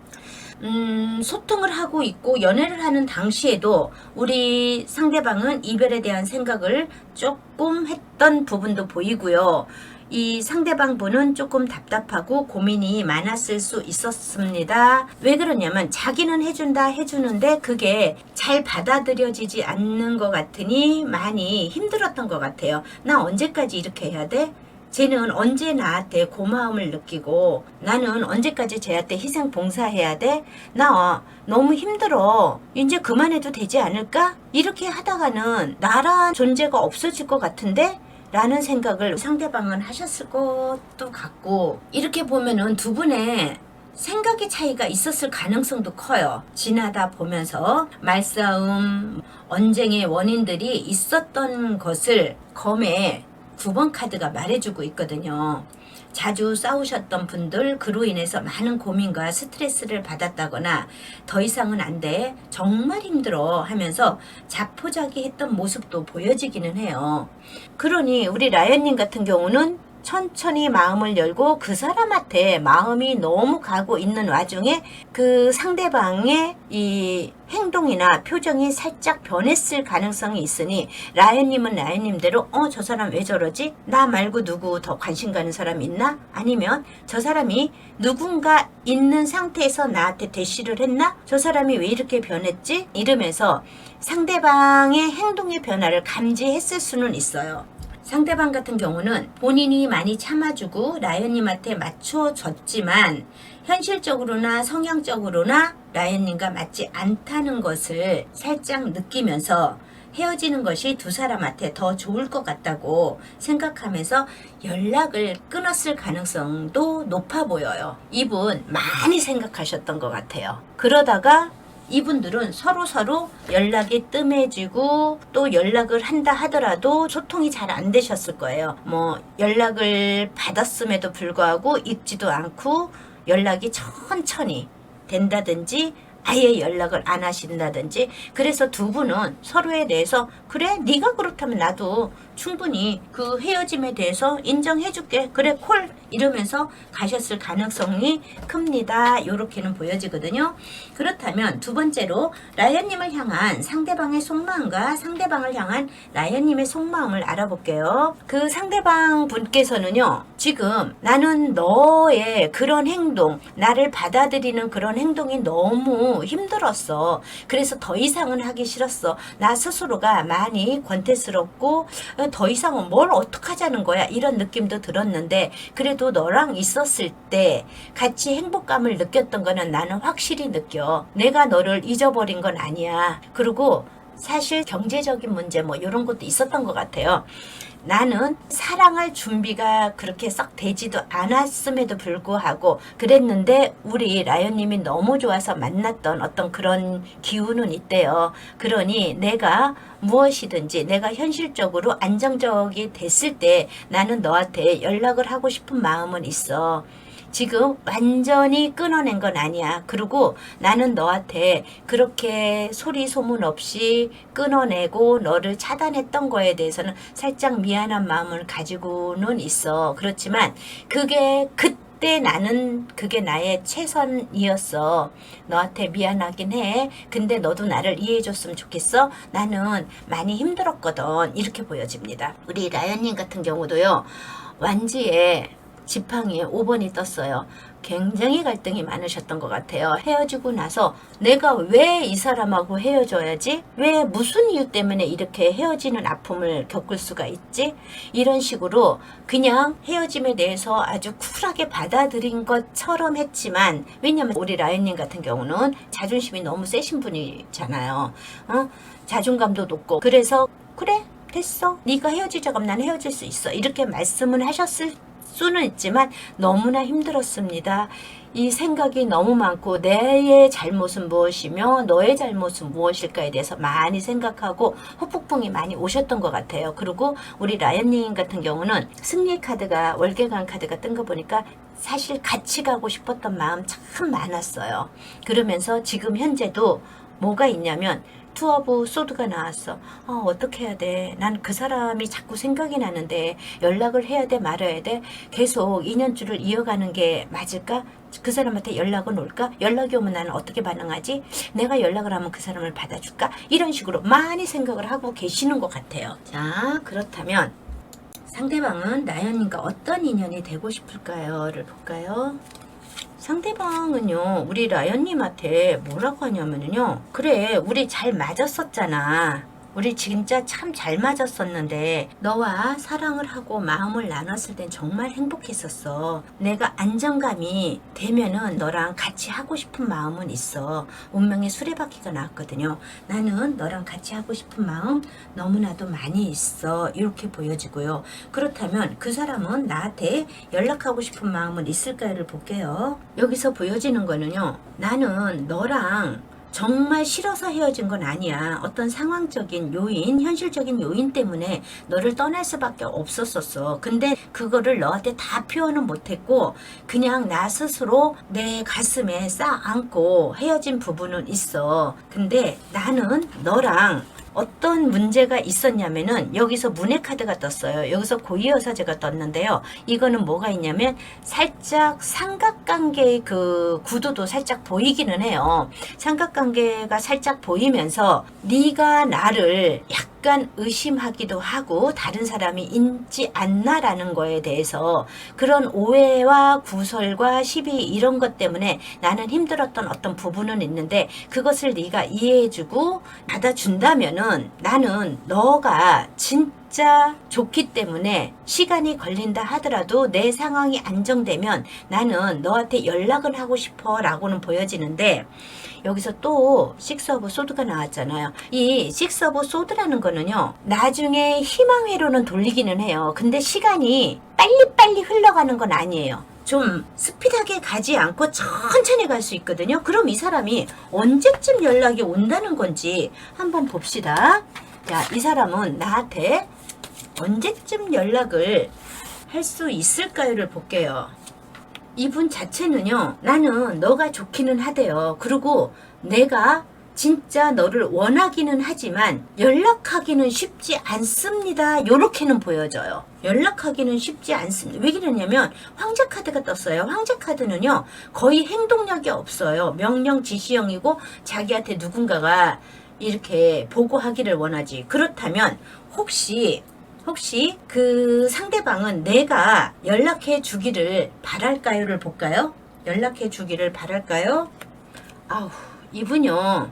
소통을 하고 있고 연애를 하는 당시에도 우리 상대방은 이별에 대한 생각을 조금 했던 부분도 보이고요. 이 상대방 분은 조금 답답하고 고민이 많았을 수 있었습니다. 왜 그러냐면 자기는 해주는데 그게 잘 받아들여지지 않는 것 같으니 많이 힘들었던 것 같아요. 나 언제까지 이렇게 해야 돼? 쟤는 언제 나한테 고마움을 느끼고 나는 언제까지 쟤한테 희생 봉사해야 돼? 나 너무 힘들어. 이제 그만해도 되지 않을까? 이렇게 하다가는 나란 존재가 없어질 것 같은데? 라는 생각을 상대방은 하셨을 것도 같고 이렇게 보면은 두 분의 생각의 차이가 있었을 가능성도 커요. 지나다 보면서 말싸움, 언쟁의 원인들이 있었던 것을 검의 9번 카드가 말해주고 있거든요. 자주 싸우셨던 분들 그로 인해서 많은 고민과 스트레스를 받았다거나 더 이상은 안 돼, 정말 힘들어 하면서 자포자기했던 모습도 보여지기는 해요. 그러니 우리 라연님 같은 경우는 천천히 마음을 열고 그 사람한테 마음이 너무 가고 있는 와중에 그 상대방의 이 행동이나 표정이 살짝 변했을 가능성이 있으니 라연님은 라연님대로 저 사람 왜 저러지? 나 말고 누구 더 관심 가는 사람 있나? 아니면 저 사람이 누군가 있는 상태에서 나한테 대시를 했나? 저 사람이 왜 이렇게 변했지? 이러면서 상대방의 행동의 변화를 감지했을 수는 있어요. 상대방 같은 경우는 본인이 많이 참아주고 라연님한테 맞춰줬지만 현실적으로나 성향적으로나 라연님과 맞지 않다는 것을 살짝 느끼면서 헤어지는 것이 두 사람한테 더 좋을 것 같다고 생각하면서 연락을 끊었을 가능성도 높아 보여요. 이분 많이 생각하셨던 것 같아요. 그러다가 이분들은 서로 연락이 뜸해지고 또 연락을 한다 하더라도 소통이 잘 안 되셨을 거예요. 뭐 연락을 받았음에도 불구하고 읽지도 않고 연락이 천천히 된다든지 아예 연락을 안 하신다든지, 그래서 두 분은 서로에 대해서 그래 네가 그렇다면 나도 충분히 그 헤어짐에 대해서 인정해줄게, 그래 콜, 이러면서 가셨을 가능성이 큽니다. 이렇게는 보여지거든요. 그렇다면 두 번째로 라이언님을 향한 상대방의 속마음과 상대방을 향한 라이언님의 속마음을 알아볼게요. 그 상대방 분께서는요, 지금 나는 너의 그런 행동, 나를 받아들이는 그런 행동이 너무 힘들었어. 그래서 더 이상은 하기 싫었어. 나 스스로가 많이 권태스럽고 더 이상은 뭘 어떡하자는 거야, 이런 느낌도 들었는데, 그래도 너랑 있었을 때 같이 행복감을 느꼈던 거는 나는 확실히 느껴. 내가 너를 잊어버린 건 아니야. 그리고 사실 경제적인 문제 뭐 이런 것도 있었던 것 같아요. 나는 사랑할 준비가 그렇게 썩 되지도 않았음에도 불구하고 그랬는데 우리 라이언님이 너무 좋아서 만났던 어떤 그런 기운은 있대요. 그러니 내가 무엇이든지 내가 현실적으로 안정적이 됐을 때 나는 너한테 연락을 하고 싶은 마음은 있어. 지금 완전히 끊어낸 건 아니야. 그리고 나는 너한테 그렇게 소리 소문 없이 끊어내고 너를 차단했던 거에 대해서는 살짝 미안한 마음을 가지고는 있어. 그렇지만 그게 그때 나는 그게 나의 최선이었어. 너한테 미안하긴 해. 근데 너도 나를 이해해줬으면 좋겠어. 나는 많이 힘들었거든. 이렇게 보여집니다. 우리 라이언님 같은 경우도요, 완지에 지팡이에 5번이 떴어요. 굉장히 갈등이 많으셨던 것 같아요. 헤어지고 나서 내가 왜 이 사람하고 헤어져야지? 왜 무슨 이유 때문에 이렇게 헤어지는 아픔을 겪을 수가 있지? 이런 식으로 그냥 헤어짐에 대해서 아주 쿨하게 받아들인 것처럼 했지만, 왜냐면 우리 라이언님 같은 경우는 자존심이 너무 세신 분이잖아요. 자존감도 높고, 그래서 그래 됐어, 네가 헤어지자고 하면 난 헤어질 수 있어, 이렇게 말씀을 하셨을 수는 있지만 너무나 힘들었습니다. 이 생각이 너무 많고 내의 잘못은 무엇이며 너의 잘못은 무엇일까에 대해서 많이 생각하고 후폭풍이 많이 오셨던 것 같아요. 그리고 우리 라이언님 같은 경우는 승리 카드가, 월계관 카드가 뜬 거 보니까 사실 같이 가고 싶었던 마음 참 많았어요. 그러면서 지금 현재도 뭐가 있냐면 투 오브 소드가 나왔어. 어떻게 해야 돼? 난 그 사람이 자꾸 생각이 나는데 연락을 해야 돼 말아야 돼? 계속 인연줄을 이어가는 게 맞을까? 그 사람한테 연락은 올까? 연락이 오면 나는 어떻게 반응하지? 내가 연락을 하면 그 사람을 받아줄까? 이런 식으로 많이 생각을 하고 계시는 것 같아요. 자, 그렇다면 상대방은 라이언님과 어떤 인연이 되고 싶을까요?를 볼까요? 상대방은요, 우리 라이언님한테 뭐라고 하냐면요, 그래 우리 잘 맞았었잖아, 우리 진짜 참 잘 맞았었는데 너와 사랑을 하고 마음을 나눴을 땐 정말 행복했었어. 내가 안정감이 되면은 너랑 같이 하고 싶은 마음은 있어. 운명의 수레바퀴가 나왔거든요. 나는 너랑 같이 하고 싶은 마음 너무나도 많이 있어. 이렇게 보여지고요. 그렇다면 그 사람은 나한테 연락하고 싶은 마음은 있을까를 볼게요. 여기서 보여지는 거는요, 나는 너랑 정말 싫어서 헤어진 건 아니야. 어떤 상황적인 요인, 현실적인 요인 때문에 너를 떠날 수밖에 없었었어. 근데 그거를 너한테 다 표현은 못했고 그냥 나 스스로 내 가슴에 쌓 안고 헤어진 부분은 있어. 근데 나는 너랑 어떤 문제가 있었냐면은 여기서 문의 카드가 떴어요. 여기서 고이여사제가 떴는데요. 이거는 뭐가 있냐면 살짝 삼각관계의 그 구도도 살짝 보이기는 해요. 삼각관계가 살짝 보이면서 네가 나를 약간 의심하기도 하고 다른 사람이 있지 않나라는 거에 대해서 그런 오해와 구설과 시비 이런 것 때문에 나는 힘들었던 어떤 부분은 있는데 그것을 네가 이해해주고 받아준다면은 나는 너가 진짜 진짜 좋기 때문에 시간이 걸린다 하더라도 내 상황이 안정되면 나는 너한테 연락을 하고 싶어 라고는 보여지는데, 여기서 또 식스 오브 소드가 나왔잖아요. 이 식스 오브 소드라는 거는요, 나중에 희망회로는 돌리기는 해요. 근데 시간이 빨리빨리 흘러가는 건 아니에요. 좀 스피드하게 가지 않고 천천히 갈 수 있거든요. 그럼 이 사람이 언제쯤 연락이 온다는 건지 한번 봅시다. 자, 이 사람은 나한테 언제쯤 연락을 할 수 있을까요를 볼게요. 이분 자체는요, 나는 너가 좋기는 하대요. 그리고 내가 진짜 너를 원하기는 하지만 연락하기는 쉽지 않습니다. 요렇게는 보여져요. 연락하기는 쉽지 않습니다. 왜 그러냐면 황제 카드가 떴어요. 황제 카드는요, 거의 행동력이 없어요. 명령 지시형이고 자기한테 누군가가 이렇게 보고하기를 원하지. 그렇다면 혹시 그 상대방은 내가 연락해 주기를 바랄까요를 볼까요? 연락해 주기를 바랄까요? 아우, 이분요,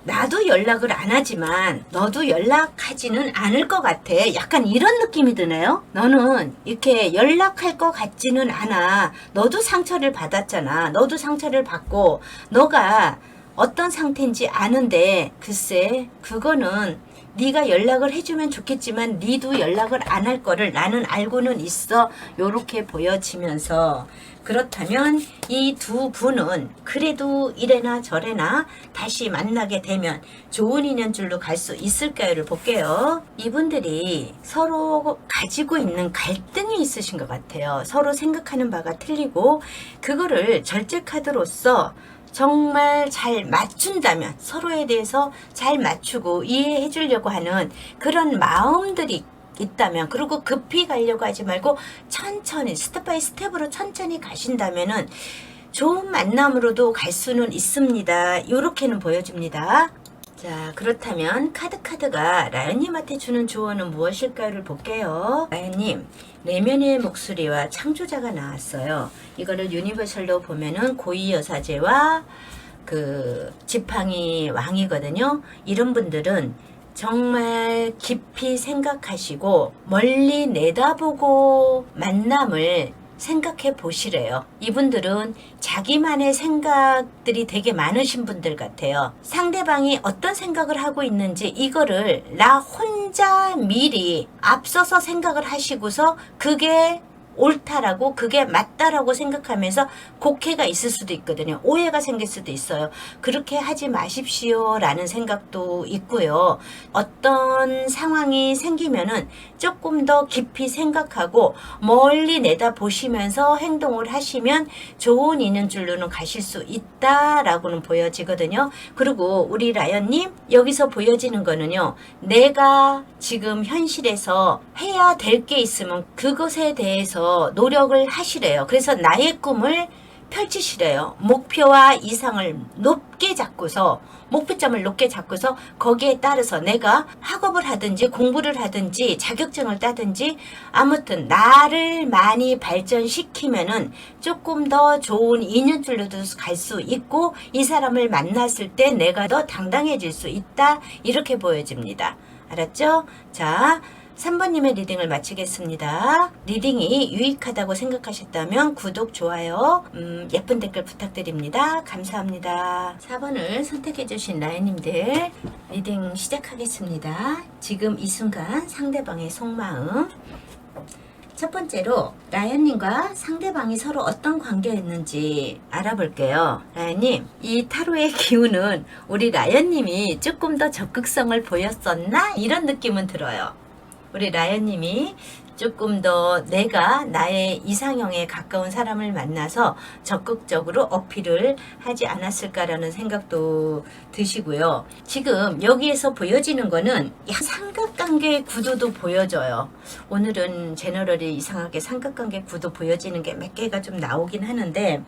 나도 연락을 안 하지만 너도 연락하지는 않을 것 같아. 약간 이런 느낌이 드네요. 너는 이렇게 연락할 것 같지는 않아. 너도 상처를 받았잖아. 너도 상처를 받고 너가 어떤 상태인지 아는데, 글쎄 그거는 네가 연락을 해주면 좋겠지만 네도 연락을 안 할 거를 나는 알고는 있어. 요렇게 보여지면서, 그렇다면 이 두 분은 그래도 이래나 저래나 다시 만나게 되면 좋은 인연줄로 갈 수 있을까요를 볼게요. 이분들이 서로 가지고 있는 갈등이 있으신 것 같아요. 서로 생각하는 바가 틀리고, 그거를 절제 카드로서 정말 잘 맞춘다면, 서로에 대해서 잘 맞추고 이해해 주려고 하는 그런 마음들이 있다면, 그리고 급히 가려고 하지 말고 천천히 스텝 바이 스텝으로 천천히 가신다면은 좋은 만남으로도 갈 수는 있습니다. 이렇게는 보여집니다. 자, 그렇다면 카드가 라연님한테 주는 조언은 무엇일까요를 볼게요. 라연님, 내면의 목소리와 창조자가 나왔어요. 이거를 유니버설로 보면은 고위여사제와 그 지팡이 왕이거든요. 이런 분들은 정말 깊이 생각하시고 멀리 내다보고 만남을 생각해 보시래요. 이분들은 자기만의 생각들이 되게 많으신 분들 같아요. 상대방이 어떤 생각을 하고 있는지 이거를 나 혼자 미리 앞서서 생각을 하시고서 그게 옳다라고, 그게 맞다라고 생각하면서 곡해가 있을 수도 있거든요. 오해가 생길 수도 있어요. 그렇게 하지 마십시오 라는 생각도 있고요. 어떤 상황이 생기면은 조금 더 깊이 생각하고 멀리 내다보시면서 행동을 하시면 좋은 인연줄로는 가실 수 있다라고는 보여지거든요. 그리고 우리 라연님, 여기서 보여지는 거는요, 내가 지금 현실에서 해야 될 게 있으면 그것에 대해서 노력을 하시래요. 그래서 나의 꿈을 펼치시래요. 목표와 이상을 높게 잡고서, 목표점을 높게 잡고서 거기에 따라서 내가 학업을 하든지 공부를 하든지 자격증을 따든지 아무튼 나를 많이 발전시키면은 조금 더 좋은 인연줄로도 갈 수 있고, 이 사람을 만났을 때 내가 더 당당해질 수 있다. 이렇게 보여집니다. 알았죠? 자, 3번님의 리딩을 마치겠습니다. 리딩이 유익하다고 생각하셨다면 구독, 좋아요, 예쁜 댓글 부탁드립니다. 감사합니다. 4번을 선택해주신 라연님들 리딩 시작하겠습니다. 지금 이 순간 상대방의 속마음. 첫 번째로 라연님과 상대방이 서로 어떤 관계였는지 알아볼게요. 라연님, 이 타로의 기운은 우리 라연님이 조금 더 적극성을 보였었나? 이런 느낌은 들어요. 우리 라연님이 조금 더 내가 나의 이상형에 가까운 사람을 만나서 적극적으로 어필을 하지 않았을까라는 생각도 드시고요. 지금 여기에서 보여지는 거는 삼각관계 구도도 보여져요. 오늘은 제너럴이 이상하게 삼각관계 구도 보여지는 게 몇 개가 좀 나오긴 하는데,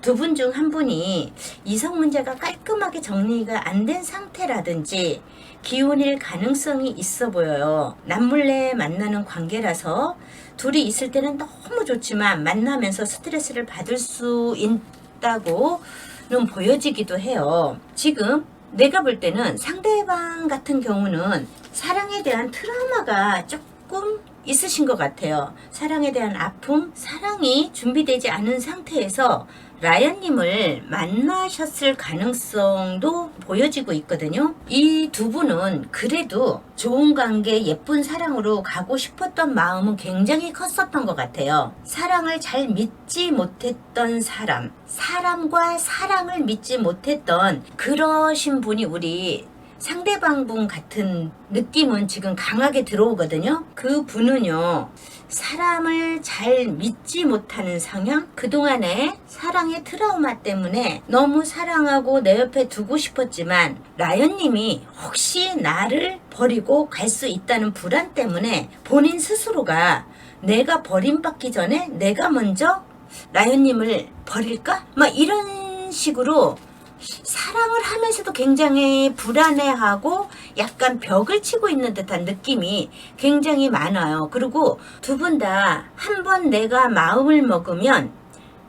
두 분 중 한 분이 이성 문제가 깔끔하게 정리가 안 된 상태라든지 기운일 가능성이 있어 보여요. 남몰래 만나는 관계라서 둘이 있을 때는 너무 좋지만 만나면서 스트레스를 받을 수 있다고는 보여지기도 해요. 지금 내가 볼 때는 상대방 같은 경우는 사랑에 대한 트라우마가 조금 있으신 것 같아요. 사랑에 대한 아픔, 사랑이 준비되지 않은 상태에서 라연님을 만나셨을 가능성도 보여지고 있거든요. 이 두 분은 그래도 좋은 관계, 예쁜 사랑으로 가고 싶었던 마음은 굉장히 컸었던 것 같아요. 사랑을 잘 믿지 못했던 사람, 사람과 사랑을 믿지 못했던 그러신 분이 우리 상대방 분 같은 느낌은 지금 강하게 들어오거든요. 그 분은요, 사람을 잘 믿지 못하는 성향, 그동안의 사랑의 트라우마 때문에 너무 사랑하고 내 옆에 두고 싶었지만 라연님이 혹시 나를 버리고 갈 수 있다는 불안 때문에 본인 스스로가 내가 버림받기 전에 내가 먼저 라연님을 버릴까? 막 이런 식으로 사랑을 하면서도 굉장히 불안해하고 약간 벽을 치고 있는 듯한 느낌이 굉장히 많아요. 그리고 두 분 다 한 번 내가 마음을 먹으면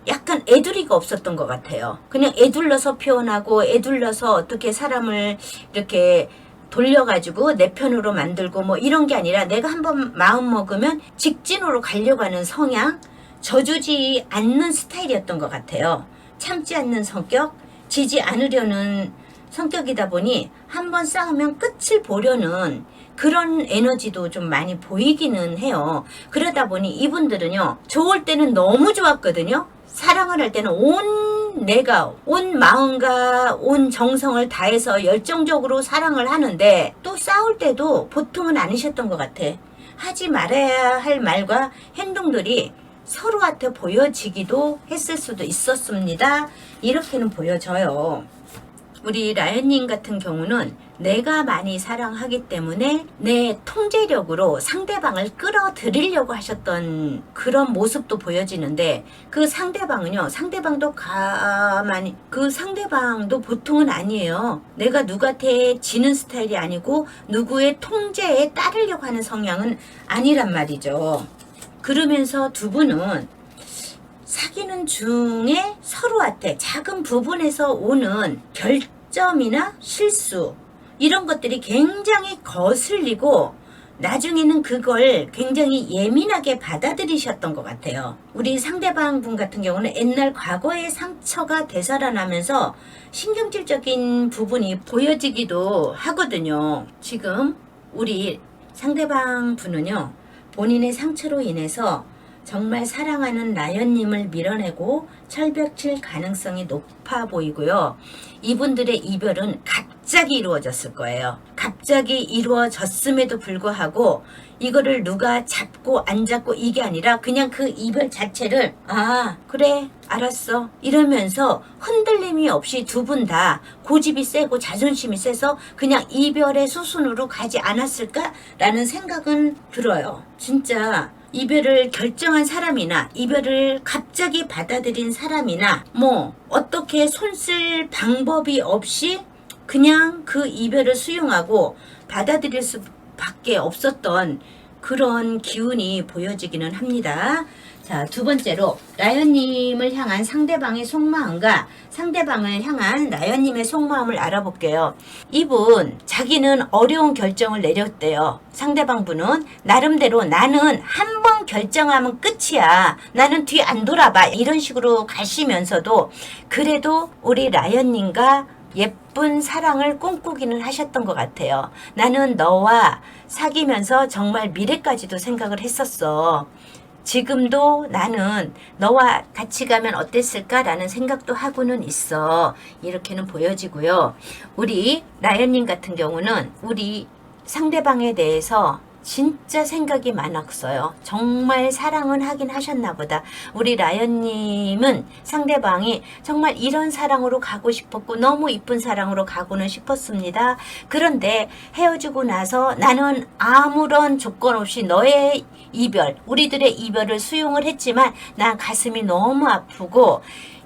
약간 애두리가 없었던 것 같아요. 그냥 애둘러서 표현하고 애둘러서 어떻게 사람을 이렇게 돌려가지고 내 편으로 만들고 뭐 이런 게 아니라 내가 한 번 마음 먹으면 직진으로 가려고 하는 성향, 져주지 않는 스타일이었던 것 같아요. 참지 않는 성격, 지지 않으려는 성격이다 보니 한번 싸우면 끝을 보려는 그런 에너지도 좀 많이 보이기는 해요. 그러다 보니 이분들은요, 좋을 때는 너무 좋았거든요. 사랑을 할 때는 온 마음과 온 정성을 다해서 열정적으로 사랑을 하는데 또 싸울 때도 보통은 아니셨던 것 같아. 하지 말아야 할 말과 행동들이 서로한테 보여지기도 했을 수도 있었습니다. 이렇게는 보여져요. 우리 라연님 같은 경우는 내가 많이 사랑하기 때문에 내 통제력으로 상대방을 끌어들이려고 하셨던 그런 모습도 보여지는데 그 상대방은요, 상대방도 가만히, 그 상대방도 보통은 아니에요. 내가 누구한테 지는 스타일이 아니고 누구의 통제에 따르려고 하는 성향은 아니란 말이죠. 그러면서 두 분은 사귀는 중에 서로한테 작은 부분에서 오는 결점이나 실수 이런 것들이 굉장히 거슬리고 나중에는 그걸 굉장히 예민하게 받아들이셨던 것 같아요. 우리 상대방 분 같은 경우는 옛날 과거의 상처가 되살아나면서 신경질적인 부분이 보여지기도 하거든요. 지금 우리 상대방 분은요, 본인의 상처로 인해서 정말 사랑하는 라연님을 밀어내고 철벽칠 가능성이 높아 보이고요. 이분들의 이별은 갑자기 이루어졌을 거예요. 갑자기 이루어졌음에도 불구하고 이거를 누가 잡고 안 잡고 이게 아니라 그냥 그 이별 자체를 그래 알았어 이러면서 흔들림이 없이 두 분 다 고집이 세고 자존심이 세서 그냥 이별의 수순으로 가지 않았을까라는 생각은 들어요. 진짜 이별을 결정한 사람이나 이별을 갑자기 받아들인 사람이나 뭐 어떻게 손쓸 방법이 없이 그냥 그 이별을 수용하고 받아들일 수밖에 없었던 그런 기운이 보여지기는 합니다. 자, 두 번째로 라연님을 향한 상대방의 속마음과 상대방을 향한 라연님의 속마음을 알아볼게요. 이분 자기는 어려운 결정을 내렸대요. 상대방 분은 나름대로 나는 한 번 결정하면 끝이야. 나는 뒤 안 돌아봐. 이런 식으로 가시면서도 그래도 우리 라연님과 예쁜 사랑을 꿈꾸기는 하셨던 것 같아요. 나는 너와 사귀면서 정말 미래까지도 생각을 했었어. 지금도 나는 너와 같이 가면 어땠을까라는 생각도 하고는 있어. 이렇게는 보여지고요. 우리 라연님 같은 경우는 우리 상대방에 대해서 진짜 생각이 많았어요. 정말 사랑은 하긴 하셨나 보다. 우리 라연님은 상대방이 정말 이런 사랑으로 가고 싶었고 너무 이쁜 사랑으로 가고는 싶었습니다. 그런데 헤어지고 나서 나는 아무런 조건 없이 너의 이별, 우리들의 이별을 수용을 했지만 난 가슴이 너무 아프고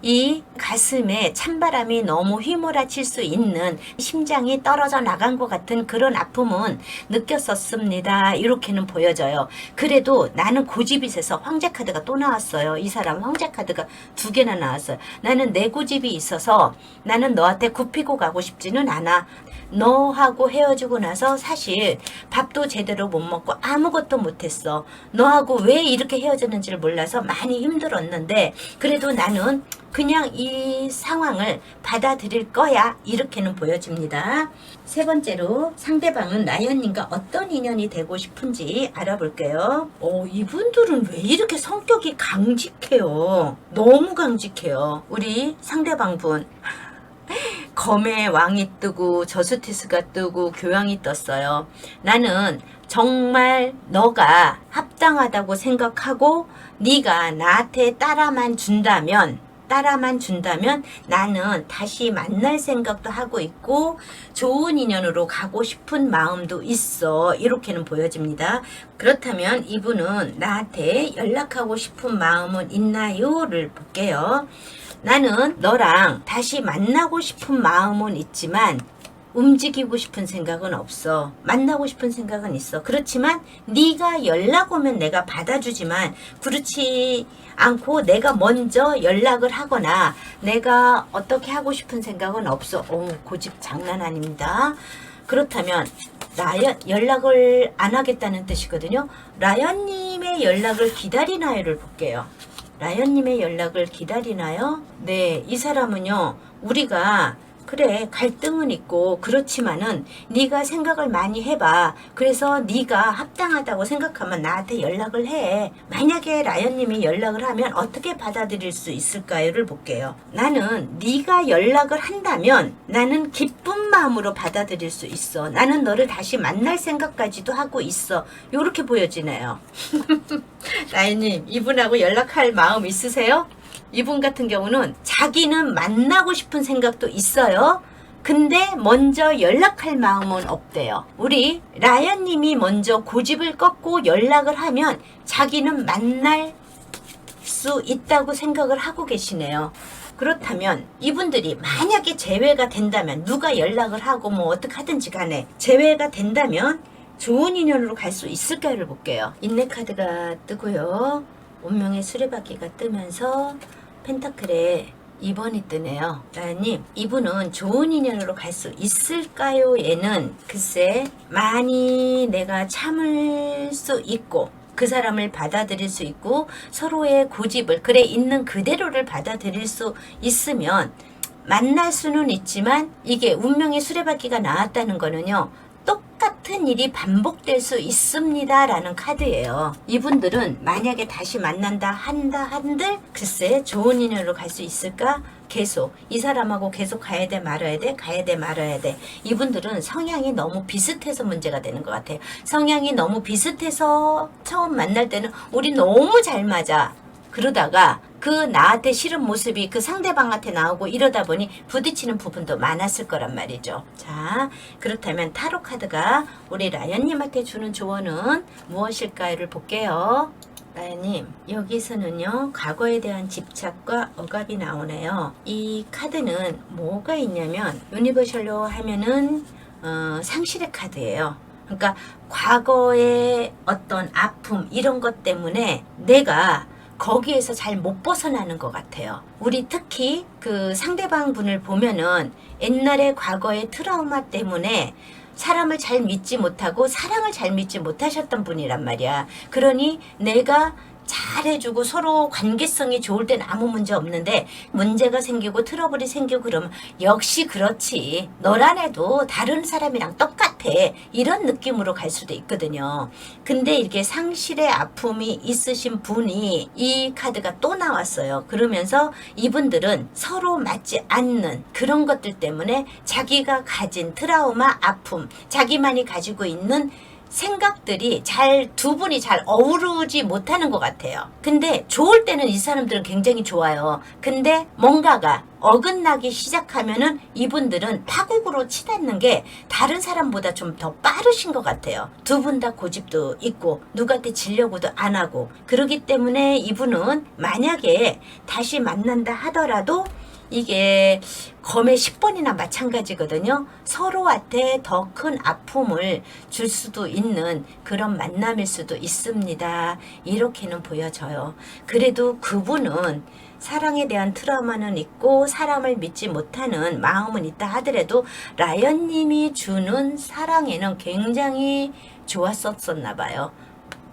이 가슴에 찬바람이 너무 휘몰아칠 수 있는 심장이 떨어져 나간 것 같은 그런 아픔은 느꼈었습니다. 이렇게는 보여져요. 그래도 나는 고집이 세서 황제 카드가 또 나왔어요. 이 사람 황제 카드가 2개나 나왔어요. 나는 내 고집이 있어서 나는 너한테 굽히고 가고 싶지는 않아. 너하고 헤어지고 나서 사실 밥도 제대로 못 먹고 아무것도 못했어. 너하고 왜 이렇게 헤어졌는지를 몰라서 많이 힘들었는데 그래도 나는 그냥 이 상황을 받아들일 거야. 이렇게는 보여집니다. 세 번째로 상대방은 라이언님과 어떤 인연이 되고 싶은지 알아볼게요. 이분들은 왜 이렇게 성격이 강직해요? 너무 강직해요. 우리 상대방분. 검의 왕이 뜨고 저스티스가 뜨고 교황이 떴어요. 나는 정말 너가 합당하다고 생각하고 네가 나한테 따라만 준다면 나는 다시 만날 생각도 하고 있고 좋은 인연으로 가고 싶은 마음도 있어. 이렇게는 보여집니다. 그렇다면 이분은 나한테 연락하고 싶은 마음은 있나요?를 볼게요. 나는 너랑 다시 만나고 싶은 마음은 있지만 움직이고 싶은 생각은 없어. 만나고 싶은 생각은 있어. 그렇지만 네가 연락 오면 내가 받아주지만 그렇지 않고 내가 먼저 연락을 하거나 내가 어떻게 하고 싶은 생각은 없어. 고집 장난 아닙니다. 그렇다면 연락을 안 하겠다는 뜻이거든요. 라이언님의 연락을 기다리나요를 볼게요. 라이언님의 연락을 기다리나요? 네, 이 사람은요. 우리가 그래 갈등은 있고 그렇지만은 네가 생각을 많이 해봐. 그래서 네가 합당하다고 생각하면 나한테 연락을 해. 만약에 라이언님이 연락을 하면 어떻게 받아들일 수 있을까요를 볼게요. 나는 네가 연락을 한다면 나는 기쁜 마음으로 받아들일 수 있어. 나는 너를 다시 만날 생각까지도 하고 있어. 요렇게 보여지네요. 라이언님 이분하고 연락할 마음 있으세요? 이분 같은 경우는 자기는 만나고 싶은 생각도 있어요. 근데 먼저 연락할 마음은 없대요. 우리 라이언님이 먼저 고집을 꺾고 연락을 하면 자기는 만날 수 있다고 생각을 하고 계시네요. 그렇다면 이분들이 만약에 재회가 된다면 누가 연락을 하고 뭐 어떻게 하든지 간에 재회가 된다면 좋은 인연으로 갈 수 있을까를 볼게요. 인내 카드가 뜨고요. 운명의 수레바퀴가 뜨면서 펜타클에 2번이 뜨네요. 라이언님 이분은 좋은 인연으로 갈 수 있을까요? 얘는 글쎄 많이 내가 참을 수 있고 그 사람을 받아들일 수 있고 서로의 고집을 그래 있는 그대로를 받아들일 수 있으면 만날 수는 있지만 이게 운명의 수레바퀴가 나왔다는 거는요. 똑같은 일이 반복될 수 있습니다 라는 카드예요. 이분들은 만약에 다시 만난다 한들 글쎄 좋은 인연으로 갈 수 있을까? 계속 이 사람하고 계속 가야 돼 말아야 돼. 이분들은 성향이 너무 비슷해서 문제가 되는 것 같아요. 성향이 너무 비슷해서 처음 만날 때는 우리 너무 잘 맞아. 그러다가 그 나한테 싫은 모습이 그 상대방한테 나오고 이러다 보니 부딪히는 부분도 많았을 거란 말이죠. 자, 그렇다면 타로 카드가 우리 라이언님한테 주는 조언은 무엇일까를 볼게요. 라이언님, 여기서는요, 과거에 대한 집착과 억압이 나오네요. 이 카드는 뭐가 있냐면, 유니버셜로 하면은, 상실의 카드예요. 그러니까, 과거의 어떤 아픔, 이런 것 때문에 내가 거기에서 잘 못 벗어나는 것 같아요. 우리 특히 그 상대방 분을 보면은 옛날에 과거의 트라우마 때문에 사람을 잘 믿지 못하고 사랑을 잘 믿지 못하셨던 분이란 말이야. 그러니 내가 잘해주고 서로 관계성이 좋을 땐 아무 문제 없는데 문제가 생기고 트러블이 생기고 그러면 역시 그렇지. 너란 애도 다른 사람이랑 똑같아. 이런 느낌으로 갈 수도 있거든요. 근데 이렇게 상실의 아픔이 있으신 분이 이 카드가 또 나왔어요. 그러면서 이분들은 서로 맞지 않는 그런 것들 때문에 자기가 가진 트라우마, 아픔, 자기만이 가지고 있는 생각들이 두 분이 잘 어우르지 못하는 것 같아요. 근데 좋을 때는 이 사람들은 굉장히 좋아요. 근데 뭔가가 어긋나기 시작하면은 이분들은 파국으로 치닫는 게 다른 사람보다 좀 더 빠르신 것 같아요. 두 분 다 고집도 있고 누구한테 지려고도 안 하고 그러기 때문에 이분은 만약에 다시 만난다 하더라도 이게 검의 10번이나 마찬가지거든요. 서로한테 더 큰 아픔을 줄 수도 있는 그런 만남일 수도 있습니다. 이렇게는 보여져요. 그래도 그분은 사랑에 대한 트라우마는 있고 사람을 믿지 못하는 마음은 있다 하더라도 라연님이 주는 사랑에는 굉장히 좋았었나 봐요.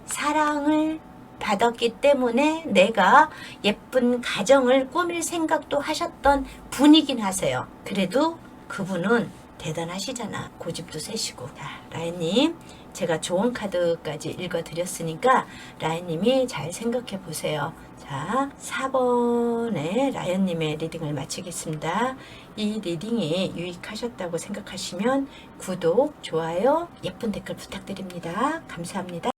사랑을 받았기 때문에 내가 예쁜 가정을 꾸밀 생각도 하셨던 분이긴 하세요. 그래도 그분은 대단하시잖아. 고집도 세시고. 자, 라연님, 제가 조언 카드까지 읽어드렸으니까 라연님이 잘 생각해 보세요. 자, 4번에 라연님의 리딩을 마치겠습니다. 이 리딩이 유익하셨다고 생각하시면 구독, 좋아요, 예쁜 댓글 부탁드립니다. 감사합니다.